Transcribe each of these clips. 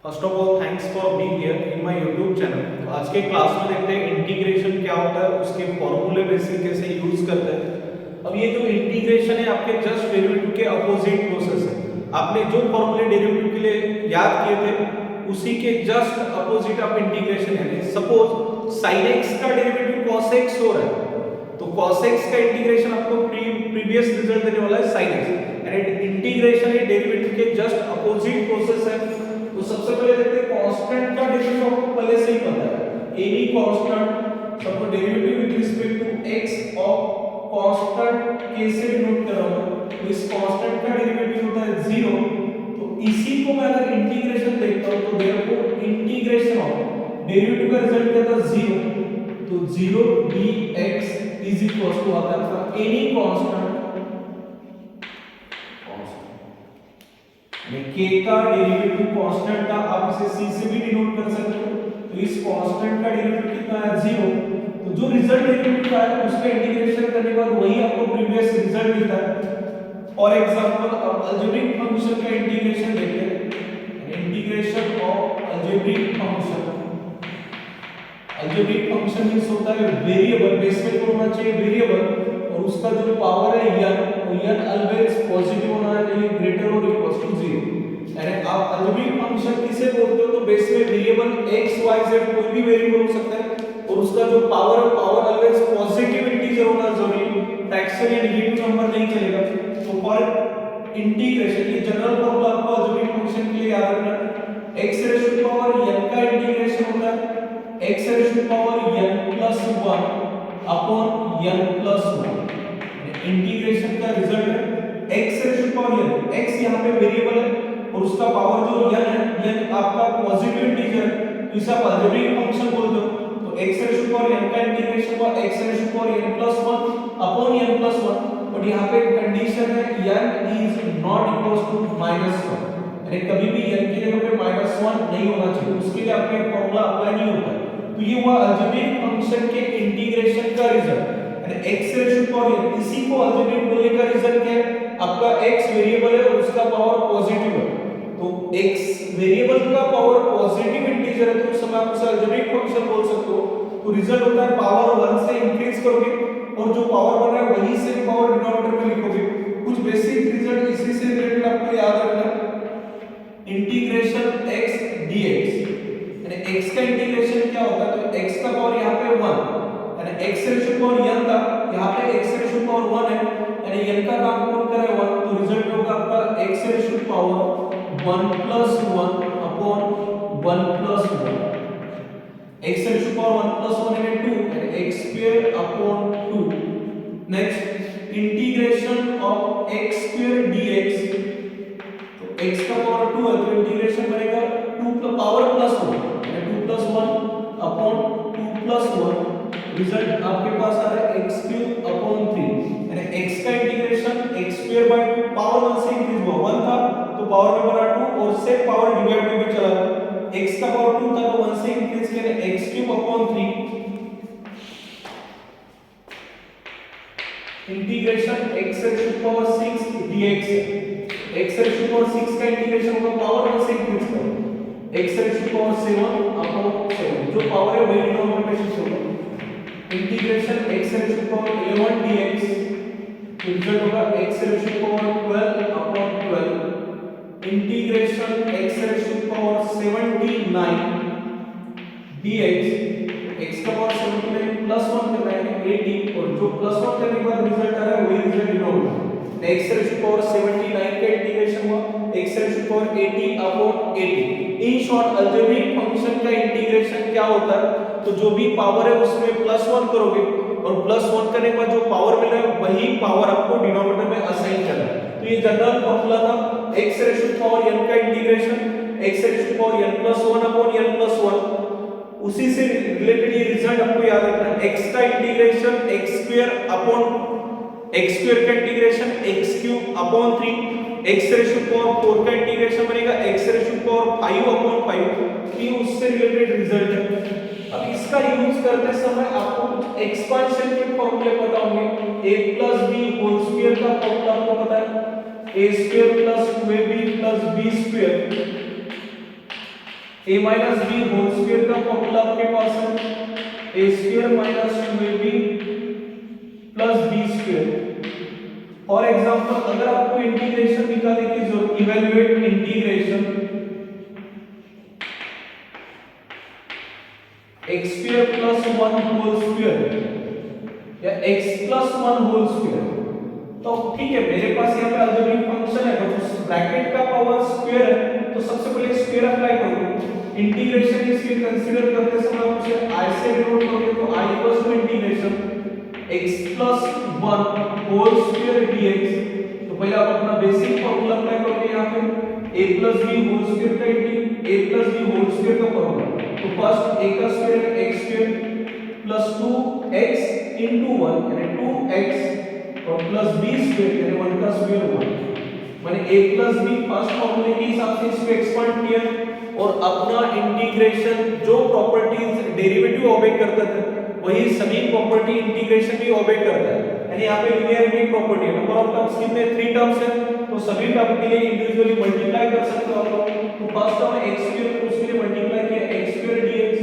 First of all thanks for being here in my YouTube channel. तो आज के class में देखते हैं इंटीग्रेशन क्या होता है, उसके फॉर्मूले बेसिक कैसे यूज करते हैं। अब ये जो इंटीग्रेशन है आपके जस्ट डेरिवेटिव के अपोजिट प्रोसेस है। आपने जो फॉर्मूले डेरिवेटिव के लिए याद किए थे उसी के जस्ट अपोजिट आप इंटीग्रेशन है। सपोज sin x का डेरिवेटिव cos x हो रहा है तो cos x का इंटीग्रेशन आपको प्रीवियस रिजल्ट देने वाला है sin x एंड इंटीग्रेशन ये डेरिवेटिव के जस्ट अपोजिट प्रोसेस है। तो सबसे पहले देखते हैं कांस्टेंट का डेरिवेटिव आपको पहले से ही पता है एनी कांस्टेंट सबको derivative with respect to x of constant कैसे नोट कर रहा हूं तो इस कांस्टेंट का डेरिवेटिव होता है 0। तो इसी को मैं अगर इंटीग्रेशन देखता हूं तो देयरफॉर इंटीग्रेशन ऑफ डेरिवेटिव का रिजल्ट क्या था 0। तो 0 dx इज इक्वल टू आता है एनी कांस्टेंट k का डेरिवेटिव कांस्टेंट था, आप इसे c से भी डिनोट कर सकते हो। तो इस कांस्टेंट का डेरिवेटिव कितना है 0। तो जो रिजल्ट डेरिवेटिव का है उसका इंटीग्रेशन करने के बाद वही आपको प्रीवियस रिजल्ट मिलता है। फॉर एग्जांपल अब अलजेब्रिक फंक्शन का इंटीग्रेशन देखते हैं। Integration of algebraic function, algebraic function means होता है वेरिएबल, बेस में कौन होना चाहिए वेरिएबल, और उसका जो पावर है n, वो n ऑलवेज पॉजिटिव होना चाहिए, ग्रेटर और इक्वल टू 0। यानी आप अलजेब्रिक फंक्शन किसे बोलते हो तो बेस में वेरिएबल x y z कोई भी वेरिएबल हो सकता है और उसका जो पावर है पावर ऑलवेज पॉजिटिव इंटीजर होना जरूरी, फ्रैक्शन या नेगेटिव नंबर नहीं चलेगा। तो फॉर इंटीग्रेशन ये जनरल फॉर्मूला आपको अलजेब्रिक फंक्शन के लिए याद रखना है। x raise to power n का इंटीग्रेशन होता है x raise to power n plus 1 upon n plus 1। Integration का रिजल्ट है x raise to power n, x यहां पे वेरिएबल है और उसका पावर जो n है, n आपका पॉजिटिव इंटीजर है तो इसे आप अलजेब्रिक फंक्शन बोलते हो। तो x raise to power n का इंटीग्रेशन हुआ x raise to power n plus 1 upon n plus 1, but यहां पे कंडीशन है n is not equal to -1, यानी कभी भी n की जगह पे -1 नहीं होना चाहिए, उसके लिए आपका फार्मूला अप्लाई नहीं होता है। तो ये हुआ अलजेब्रिक फंक्शन के इंटीग्रेशन का रिजल्ट, यानी x raise to power n। इसी को अलजेब्रिक बोलने का रीजन क्या है, आपका x वेरिएबल है और उसका पावर पॉजिटिव है। तो x वेरिएबल का पावर पॉजिटिव इंटीजर है तो उस समय आप उसे अलजेब्रिक फंक्शन बोल सकते हो। तो रिजल्ट होता है पावर 1 से इंक्रीज करोगे और जो पावर बन रहा है वही से पावर डिनोमिनेटर में लिखोगे। कुछ बेसिक रिजल्ट इसी से रिलेटेड आपको याद रखना है। इंटीग्रेशन x dx, यानी x का इंटीग्रेशन क्या होता है तो x का पावर यहां पे 1, यानी x raise to power n था, यहां पे x रेज़ टू पावर 1 है, यानी n का काम कौन कर रहा है 1, तो रिजल्ट होगा आपका x raise to power 1 plus 1 upon 1 plus 1। x raise to power 1 plus 1 है 2, यानी x square upon 2। Next integration of x square dx, तो x का पावर 2 है तो इंटीग्रेशन बनेगा 2 का पावर प्लस 1, यानी 2 प्लस 1 अपॉन 2 प्लस 1। रिजल्ट आपके पास आ रहा है x क्यूब अपॉन 3, यानी x का integration x square by 2 power 1 से इंक्रीज हुआ, 1 था तो पावर में बना 2 और से पावर डिवाइड में भी चला, x का पावर 2 था तो 1 से इंक्रीज किया x cube upon 3। Integration x raise to power 6 dx, x raise to power 6 का इंटीग्रेशन होगा पावर 1 से इंक्रीज करो x raise to power 7 upon 7, जो पावर है वही डिनोमिनेटर में शिफ्ट होगा। Integration x raise to power 11 dx, तो रिजल्ट होगा x raise to power 12 upon 12। Integration x raise to power 79 dx, x का पावर 79 प्लस 1 करना है 80 और जो प्लस 1 करने के बाद रिजल्ट आ रहा है वही result denominator. x raise to power 79 का इंटीग्रेशन हुआ x raise to power 80 upon 80। In short algebraic function का इंटीग्रेशन क्या होता है तो जो भी पावर है उसमें प्लस 1 करोगे और प्लस 1 करने के बाद जो पावर मिला है वही पावर आपको डिनोमिनेटर में असाइन करना है। तो ये जनरल फार्मूला था x raise to power n का integration x raise to power n plus 1 upon n plus 1। उसी से रिलेटेड ये रिजल्ट आपको याद रखना है, x का integration x square upon x square का integration x cube upon 3, x raise to power 4 का इंटीग्रेशन बनेगा x raise to power 5 upon 5। ये उससे रिलेटेड रिजल्ट है। अब इसका यूज करते समय आपको एक्सपांशन के फॉर्मूले पता होंगे, a plus b whole square का फॉर्मूला आपको पता है a square plus 2ab plus b square a minus B whole square का फॉर्मूला आपके पास है a square minus 2ab plus B square. For example अगर आपको इंटीग्रेशन निकालने की जरूरत, evaluate integration x square plus 1 whole square या x प्लस 1 होल स्क्वायर, तो ठीक है मेरे पास यहाँ पे अलजेब्रिक फंक्शन है तो ब्रैकेट का पावर स्क्वायर है तो सबसे पहले स्क्वायर अप्लाई करो। इंटीग्रेशन इसके कंसीडर करते समय आप उसे i से डिनोट करोगे तो i equals to integration x plus 1 whole square dx। तो पहले आप अपना बेसिक फार्मूला अप्लाई करोगे यहाँ पे a plus b whole square का a plus b whole square का फार्मूला। तो फर्स्ट a का स्क्वायर है x square plus 2x into 1 यानी 2x और प्लस b स्क्वायर यानी 1 का स्क्वायर 1। मैंने a प्लस b फर्स्ट फार्मूले के हिसाब से इसको एक्सपांड किया और अपना इंटीग्रेशन जो प्रॉपर्टीज डेरिवेटिव ओबे करता था वही सभी प्रॉपर्टी इंटीग्रेशन भी ओबे करता है। यानी यहाँ पे लीनियरिटी प्रॉपर्टी है, नंबर ऑफ टर्म्स कितने 3 टर्म्स है तो सभी टर्म के लिए इंडिविजुअली मल्टीप्लाई कर सकते हो आप लोग। तो फर्स्ट टर्म है x स्क्वायर उसके लिए मल्टीप्लाई किया x square dx,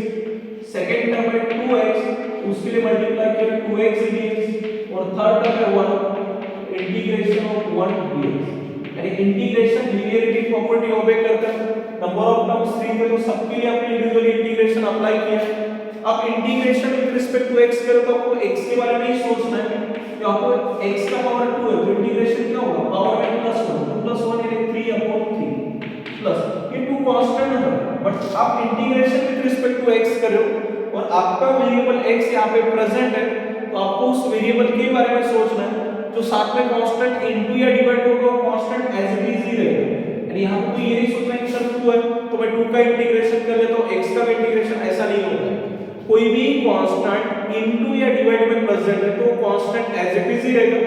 second term है 2x उसके लिए मल्टीप्लाई किया 2x dx और थर्ड टर्म है 1 इंटीग्रेशन ऑफ 1 dx। यानी इंटीग्रेशन लीनियरिटी प्रॉपर्टी ओबे करता है। नंबर ऑफ टर्म्स 3 थे तो सबके लिए आपने इंडिविजुअली इंटीग्रेशन अप्लाई किया। अब integration with respect to x करो तो आपको x के बारे में ही सोचना है कि आपको x का पावर 2 है तो इंटीग्रेशन क्या होगा पावर में प्लस 1 2 प्लस 1 यानी 3/3 प्लस ये 2 कांस्टेंट नंबर। बट आप integration with respect to x कर रहे हो और आपका वेरिएबल x यहां पे प्रेजेंट है तो आपको उस वेरिएबल के बारे में सोचना है जो साथ में कांस्टेंट इनटू या डिवाइड होगा कांस्टेंट एज इट इज ही रहेगा। यानी यहां पे ये नहीं सोचना कि सर 2 है तो मैं 2 का इंटीग्रेशन कर लेता हूं x का इंटीग्रेशन, ऐसा नहीं होगा। कोई भी कांस्टेंट इनटू या डिवाइड में प्रेजेंट है तो कांस्टेंट एज इट इज ही रहेगा।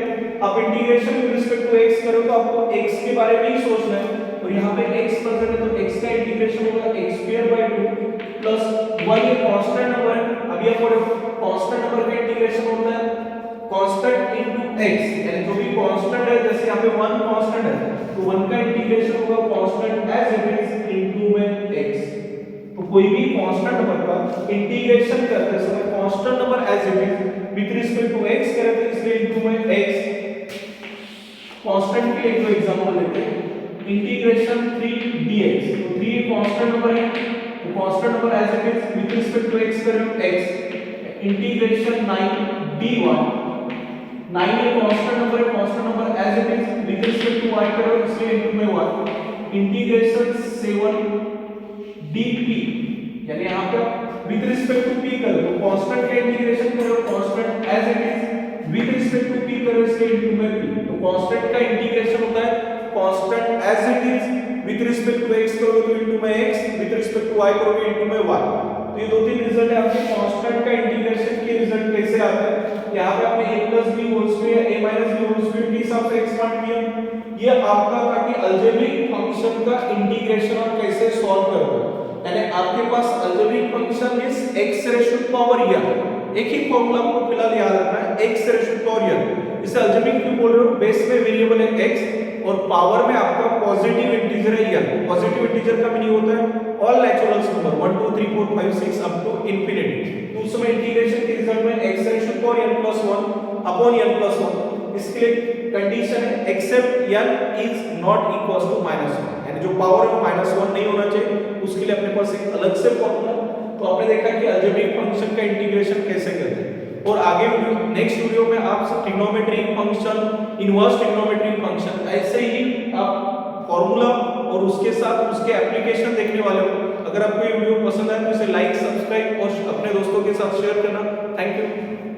आप integration with respect to x करो तो आपको x के बारे में ही सोचना है और यहां पे x प्रेजेंट है तो x का इंटीग्रेशन होगा x² 2 प्लस 1 ये कांस्टेंट नंबर है। अभी आप देखो कांस्टेंट नंबर का इंटीग्रेशन होता है कांस्टेंट इनटू x, यानी जो भी कांस्टेंट है जैसे यहां पे 1 कांस्टेंट है तो 1 का इंटीग्रेशन होगा constant as it is into में x। तो कोई भी कांस्टेंट नंबर का इंटीग्रेशन करते समय constant number as it is with respect to x करते हैं इसलिए इनटू में x। कांस्टेंट के एक एग्जांपल लेते हैं इंटीग्रेशन 3 dx, तो 3 कांस्टेंट नंबर है तो constant number as it is with respect to x करें x। इंटीग्रेशन 9 d1 9 ये कांस्टेंट नंबर है constant number as it is with respect to y करो इसलिए इनटू में 1। इंटीग्रेशन 7 dp यानी यहां पे विद रिस्पेक्ट टू p करो तो कांस्टेंट का इंटीग्रेशन करो constant as it is with respect to p करो इसलिए इनटू में p। तो कांस्टेंट का इंटीग्रेशन होता है constant as it is with respect to x करोगे तो इनटू में x, with respect to y करोगे इनटू में y। तो ये दो तीन रिजल्ट है आपके कांस्टेंट का इंटीग्रेशन के रिजल्ट कैसे आते हैं। यहां पे आपने a plus b whole square a minus b whole square के हिसाब से एक्सपांड किया। ये आपका था कि अलजेब्रिक फंक्शन का इंटीग्रेशन आप कैसे सॉल्व करते हो। यानी आपके पास algebraic function is x ratio to power n। एक ही फार्मूला आपको फिलहाल याद रखना है x ratio to power n। इसे अलजेब्रिक क्यों बोल रहे हो, बेस में वेरिएबल है x और पावर में आपका पॉजिटिव इंटीजर है n। पॉजिटिव इंटीजर का मीनिंग होता है all natural number 1 2 3 4 5 6 up to infinity. तो उस समय इंटीग्रेशन के रिजल्ट में x ratio to power n plus 1 upon n plus 1। इसके लिए कंडीशन है except n is not equal to -1, यानी जो पावर है -1 नहीं होना चाहिए। उसके लिए अपने पास एक अलग से फॉर्मूला। तो आपने देखा कि अलजेब्रिक फंक्शन का इंटीग्रेशन कैसे करते हैं और आगे नेक्स्ट वीडियो में आप trigonometric function, inverse trigonometric function ऐसे ही आप फॉर्मूला और उसके साथ उसके एप्लीकेशन देखने वाले हो। अगर आपको ये वीडियो पसंद आए तो इसे लाइक, सब्सक्राइब और अपने दोस्तों के साथ शेयर करना। Thank you.